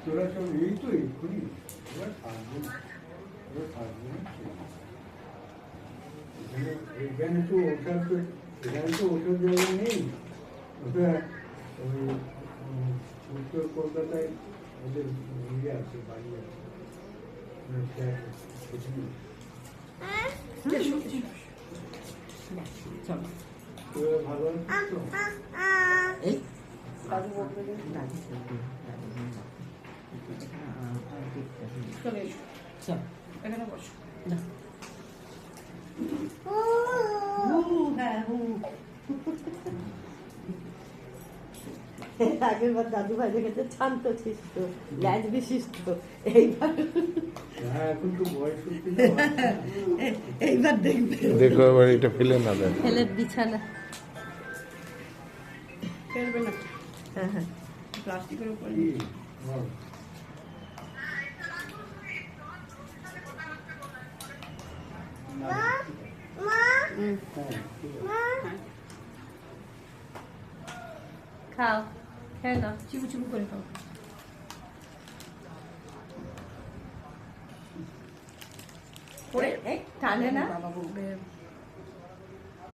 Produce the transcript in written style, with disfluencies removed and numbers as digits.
তোরা সব এই তো এক্ষুনি ওরা থাকবে না, ওরা থাকবে না। এখানে তো ওঠার তো এখানে তো ওঠার জায়গা নেই। ওটা ওই উত্তর কলকাতায় ওদের ইয়ে আছে, বাড়ি আছে, ফ্ল্যাট আছে, সেখানে চলো তোরা ভালো আছিস তো? এই দাদু বলতে যে দাদি চলে এসো, চল এখানে বসো। না আগের বার দাদু ভাই দেখেছে শান্ত শিষ্ট ল্যাজ বিশিষ্ট, এইবার হ্যাঁ, এখন তো বয়স হচ্ছে না, এইবার দেখবে দেখো এবার এটা ফেলে না দেয়। ছেলের বিছানা। ফেলবে না, হ্যাঁ হ্যাঁ প্লাস্টিকের উপরে কি বল। হ্যাঁ, ঠিক আছে। খাও খেয়ে নাও। চিবু চিবু করে খাও। পড়ে টানে না বাবা বলবে